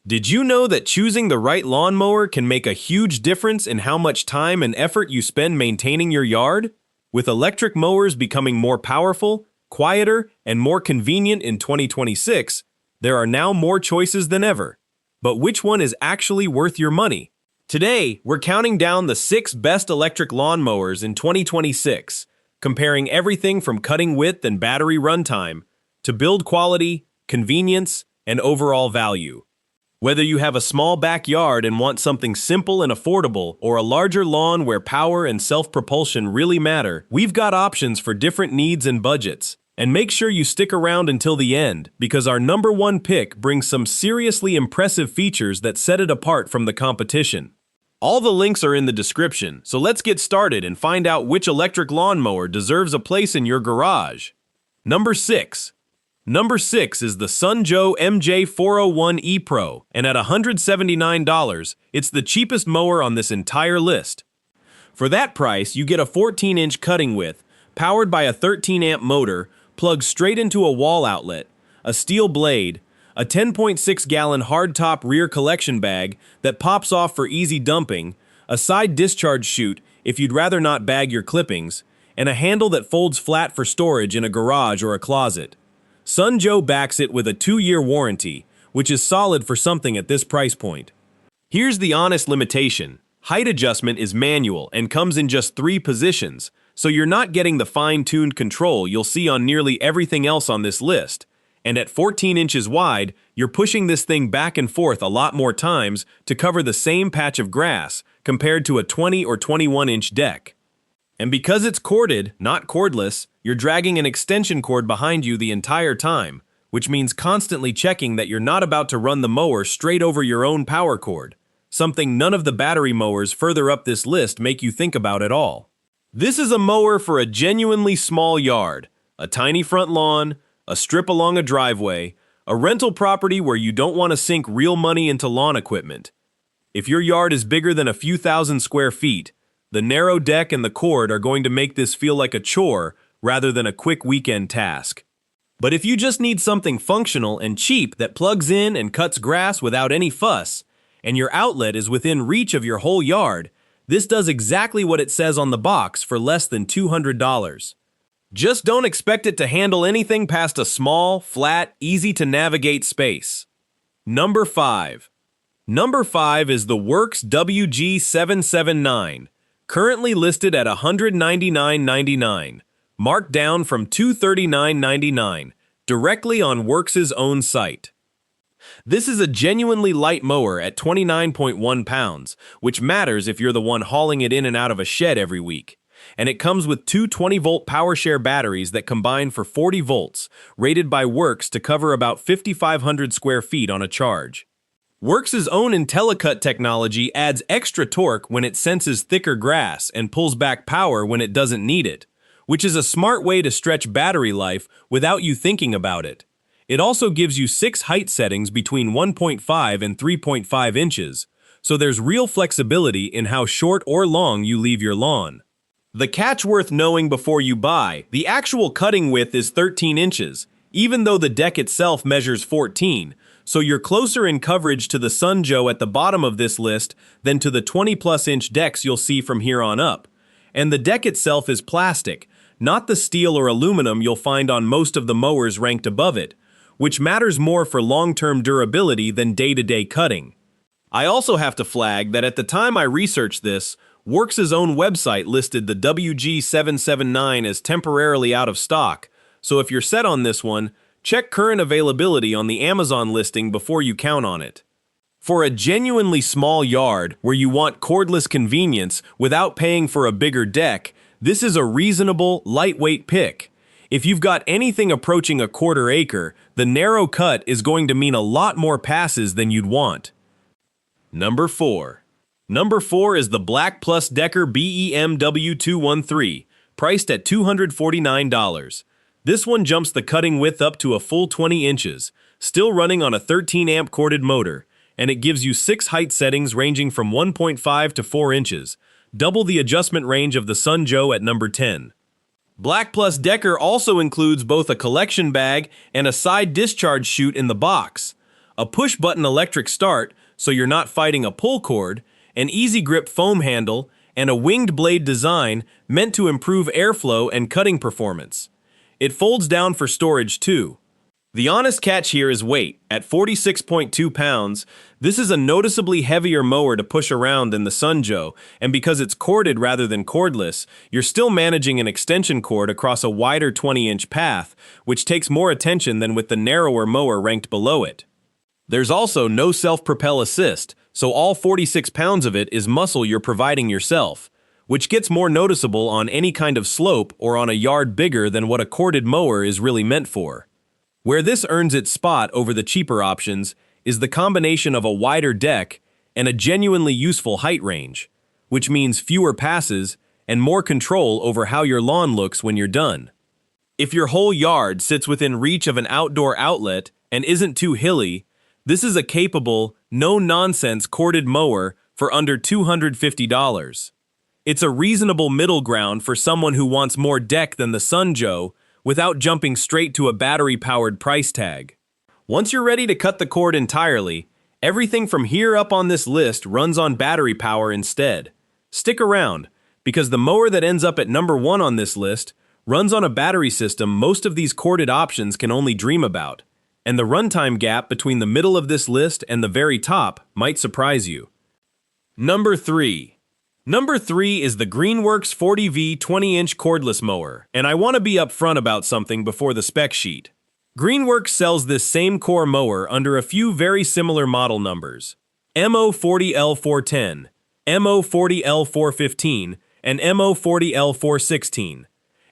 Did you know that choosing the right lawnmower can make a huge difference in how much time and effort you spend maintaining your yard? With electric mowers becoming more powerful, quieter, and more convenient in 2026, there are now more choices than ever. But which one is actually worth your money? Today, we're counting down the 6 best electric lawnmowers in 2026, comparing everything from cutting width and battery runtime to build quality, convenience, and overall value. Whether you have a small backyard and want something simple and affordable, or a larger lawn where power and self-propulsion really matter, we've got options for different needs and budgets. And make sure you stick around until the end, because our number 1 pick brings some seriously impressive features that set it apart from the competition. All the links are in the description, so let's get started and find out which electric lawnmower deserves a place in your garage. Number 6. Number 6 is the Joe MJ401E-PRO, and at $179, it's the cheapest mower on this entire list. For that price, you get a 14-inch cutting width, powered by a 13-amp motor, plugged straight into a wall outlet, a steel blade, a 10.6-gallon hardtop rear collection bag that pops off for easy dumping, a side discharge chute if you'd rather not bag your clippings, and a handle that folds flat for storage in a garage or a closet. Joe backs it with a 2-year warranty, which is solid for something at this price point. Here's the honest limitation. Height adjustment is manual and comes in just 3 positions, so you're not getting the fine-tuned control you'll see on nearly everything else on this list. And at 14 inches wide, you're pushing this thing back and forth a lot more times to cover the same patch of grass compared to a 20 or 21-inch deck. And because it's corded, not cordless, you're dragging an extension cord behind you the entire time, which means constantly checking that you're not about to run the mower straight over your own power cord, something none of the battery mowers further up this list make you think about at all. This is a mower for a genuinely small yard, a tiny front lawn, a strip along a driveway, a rental property where you don't want to sink real money into lawn equipment. If your yard is bigger than a few thousand square feet, the narrow deck and the cord are going to make this feel like a chore rather than a quick weekend task. But if you just need something functional and cheap that plugs in and cuts grass without any fuss, and your outlet is within reach of your whole yard, this does exactly what it says on the box for less than $200. Just don't expect it to handle anything past a small, flat, easy-to-navigate space. Number 5. Number 5 is the Works WG779. Currently listed at $199.99, marked down from $239.99, directly on Works' own site. This is a genuinely light mower at 29.1 pounds, which matters if you're the one hauling it in and out of a shed every week. And it comes with 2 20-volt PowerShare batteries that combine for 40 volts, rated by Works to cover about 5,500 square feet on a charge. Works' own IntelliCut technology adds extra torque when it senses thicker grass and pulls back power when it doesn't need it, which is a smart way to stretch battery life without you thinking about it. It also gives you 6 height settings between 1.5 and 3.5 inches, so there's real flexibility in how short or long you leave your lawn. The catch worth knowing before you buy, the actual cutting width is 13 inches, even though the deck itself measures 14, so you're closer in coverage to the Joe at the bottom of this list than to the 20-plus inch decks you'll see from here on up. And the deck itself is plastic, not the steel or aluminum you'll find on most of the mowers ranked above it, which matters more for long-term durability than day-to-day cutting. I also have to flag that at the time I researched this, Works' own website listed the WG779 as temporarily out of stock, so if you're set on this one, check current availability on the Amazon listing before you count on it. For a genuinely small yard where you want cordless convenience without paying for a bigger deck, this is a reasonable, lightweight pick. If you've got anything approaching a quarter acre, the narrow cut is going to mean a lot more passes than you'd want. Number 4. Number 4 is the Black Plus Decker BEMW213, priced at $249. This one jumps the cutting width up to a full 20 inches, still running on a 13-amp corded motor, and it gives you 6 height settings ranging from 1.5 to 4 inches, double the adjustment range of the Joe at number 10. Black Plus Decker also includes both a collection bag and a side discharge chute in the box. a push-button electric start so you're not fighting a pull cord, an easy grip foam handle, and a winged blade design meant to improve airflow and cutting performance. It folds down for storage too. The honest catch here is weight. At 46.2 pounds, this is a noticeably heavier mower to push around than the Sun Joe, and because it's corded rather than cordless, you're still managing an extension cord across a wider 20-inch path, which takes more attention than with the narrower mower ranked below it. There's also no self-propel assist, so all 46 pounds of it is muscle you're providing yourself, which gets more noticeable on any kind of slope or on a yard bigger than what a corded mower is really meant for. Where this earns its spot over the cheaper options is the combination of a wider deck and a genuinely useful height range, which means fewer passes and more control over how your lawn looks when you're done. If your whole yard sits within reach of an outdoor outlet and isn't too hilly, this is a capable, no-nonsense corded mower for under $250. It's a reasonable middle ground for someone who wants more deck than the Sun Joe without jumping straight to a battery-powered price tag. Once you're ready to cut the cord entirely, everything from here up on this list runs on battery power instead. Stick around, because the mower that ends up at number 1 on this list runs on a battery system most of these corded options can only dream about, and the runtime gap between the middle of this list and the very top might surprise you. Number 3. Number 3 is the Greenworks 40V 20-inch cordless mower, and I want to be upfront about something before the spec sheet. Greenworks sells this same core mower under a few very similar model numbers: MO40L410, MO40L415, and MO40L416.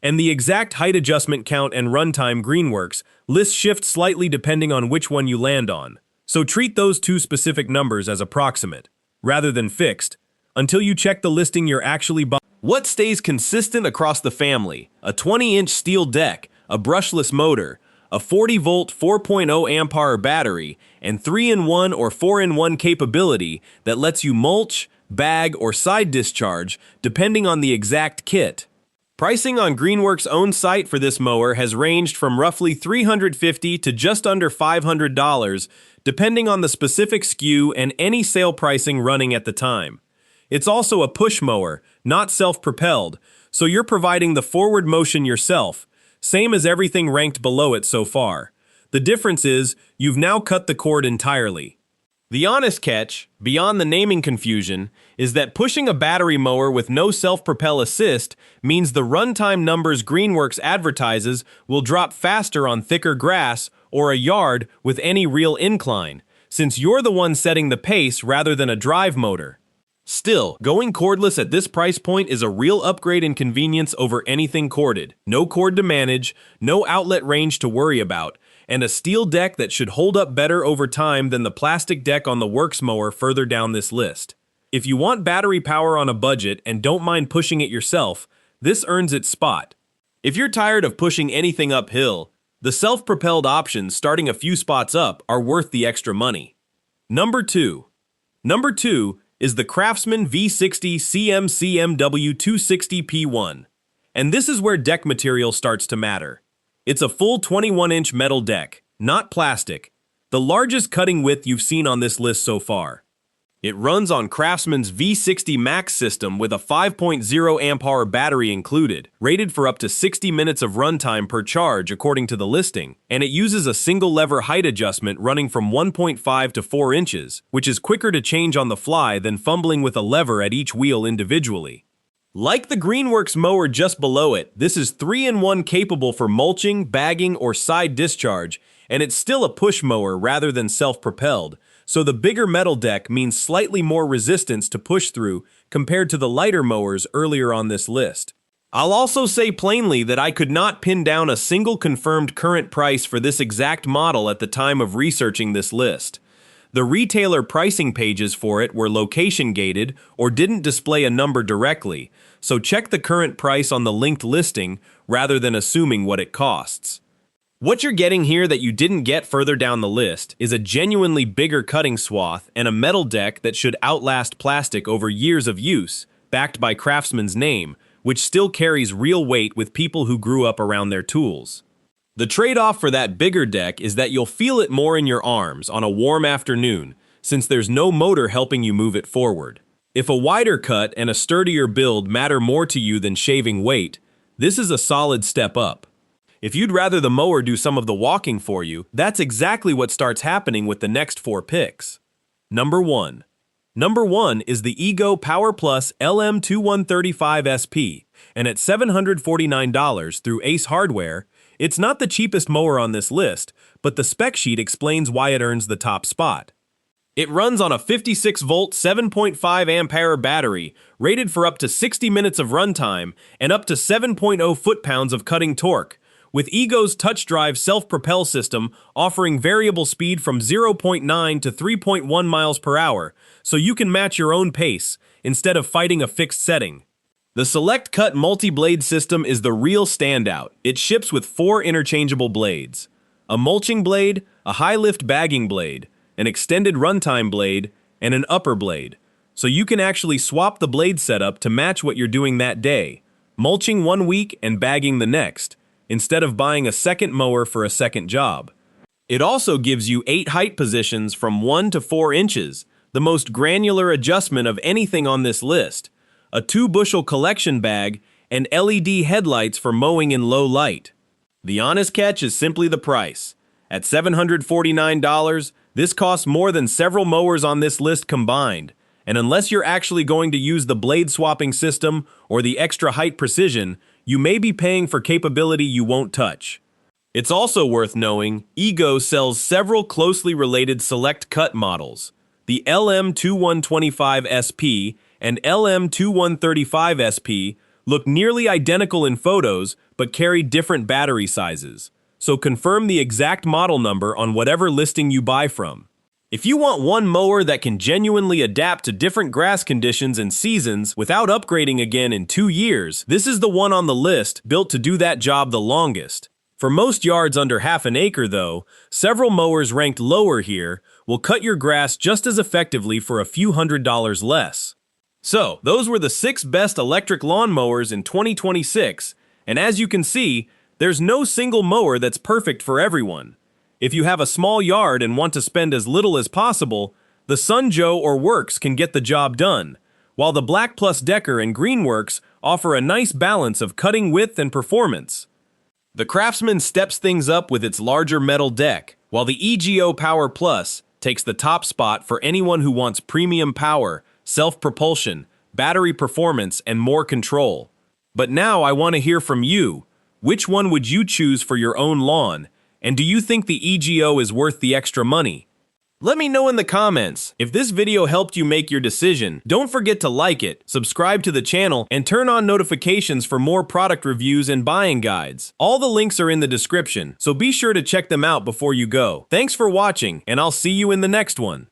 And the exact height adjustment count and runtime Greenworks lists shift slightly depending on which one you land on, so treat those two specific numbers as approximate, rather than fixed, until you check the listing you're actually buying. What stays consistent across the family? A 20-inch steel deck, a brushless motor, a 40-volt 4.0 amp-hour battery, and 3-in-1 or 4-in-1 capability that lets you mulch, bag, or side discharge depending on the exact kit. Pricing on Greenworks' own site for this mower has ranged from roughly $350 to just under $500, depending on the specific SKU and any sale pricing running at the time. It's also a push mower, not self-propelled, so you're providing the forward motion yourself, same as everything ranked below it so far. The difference is, you've now cut the cord entirely. The honest catch, beyond the naming confusion, is that pushing a battery mower with no self-propel assist means the runtime numbers Greenworks advertises will drop faster on thicker grass or a yard with any real incline, since you're the one setting the pace rather than a drive motor. Still, going cordless at this price point is a real upgrade in convenience over anything corded. No cord to manage, no outlet range to worry about, and a steel deck that should hold up better over time than the plastic deck on the Works mower further down this list. If you want battery power on a budget and don't mind pushing it yourself, this earns its spot. If you're tired of pushing anything uphill, the self-propelled options starting a few spots up are worth the extra money. Number 2. Number 2 is the Craftsman V60 CMCMW260P1. And this is where deck material starts to matter. It's a full 21-inch metal deck, not plastic, the largest cutting width you've seen on this list so far. It runs on Craftsman's V60 Max system with a 5.0 amp-hour battery included, rated for up to 60 minutes of runtime per charge according to the listing, and it uses a single lever height adjustment running from 1.5 to 4 inches, which is quicker to change on the fly than fumbling with a lever at each wheel individually. Like the Greenworks mower just below it, this is 3-in-1 capable for mulching, bagging, or side discharge, and it's still a push mower rather than self-propelled, so the bigger metal deck means slightly more resistance to push through compared to the lighter mowers earlier on this list. I'll also say plainly that I could not pin down a single confirmed current price for this exact model at the time of researching this list. The retailer pricing pages for it were location gated or didn't display a number directly, so check the current price on the linked listing rather than assuming what it costs. What you're getting here that you didn't get further down the list is a genuinely bigger cutting swath and a metal deck that should outlast plastic over years of use, backed by Craftsman's name, which still carries real weight with people who grew up around their tools. The trade-off for that bigger deck is that you'll feel it more in your arms on a warm afternoon, since there's no motor helping you move it forward. If a wider cut and a sturdier build matter more to you than shaving weight, this is a solid step up. If you'd rather the mower do some of the walking for you, that's exactly what starts happening with the next 4 picks. Number 1. Number 1 is the Power LM2135SP, and at $749 through Ace Hardware, it's not the cheapest mower on this list, but the spec sheet explains why it earns the top spot. It runs on a 56-volt 7.5 ampere battery, rated for up to 60 minutes of runtime and up to 7.0 foot-pounds of cutting torque, with Ego's touch drive self-propel system offering variable speed from 0.9 to 3.1 miles per hour, so you can match your own pace instead of fighting a fixed setting. The Select Cut multi-blade system is the real standout. It ships with 4 interchangeable blades: a mulching blade, a high-lift bagging blade, an extended runtime blade, and an upper blade, so you can actually swap the blade setup to match what you're doing that day, mulching one week and bagging the next, instead of buying a second mower for a second job. It also gives you 8 height positions from 1 to 4 inches, the most granular adjustment of anything on this list, a 2-bushel collection bag, and LED headlights for mowing in low light. The honest catch is simply the price. At $749, this costs more than several mowers on this list combined, and unless you're actually going to use the blade swapping system or the extra height precision, you may be paying for capability you won't touch. It's also worth knowing, Ego sells several closely related Select Cut models. The LM2125SP and LM2135SP look nearly identical in photos but carry different battery sizes, so confirm the exact model number on whatever listing you buy from. If you want one mower that can genuinely adapt to different grass conditions and seasons without upgrading again in 2 years, this is the one on the list built to do that job the longest. For most yards under half an acre though, several mowers ranked lower here will cut your grass just as effectively for a few $100s less. So, those were the 6 best electric lawn mowers in 2026, and as you can see, there's no single mower that's perfect for everyone. If you have a small yard and want to spend as little as possible, the Sun Joe or Works can get the job done, while the Black Plus Decker and Greenworks offer a nice balance of cutting width and performance. The Craftsman steps things up with its larger metal deck, while the EGO Power Plus takes the top spot for anyone who wants premium power, self-propulsion, battery performance, and more control. But now I want to hear from you. Which one would you choose for your own lawn? And do you think the EGO is worth the extra money? Let me know in the comments. If this video helped you make your decision, don't forget to like it, subscribe to the channel, and turn on notifications for more product reviews and buying guides. All the links are in the description, so be sure to check them out before you go. Thanks for watching, and I'll see you in the next one.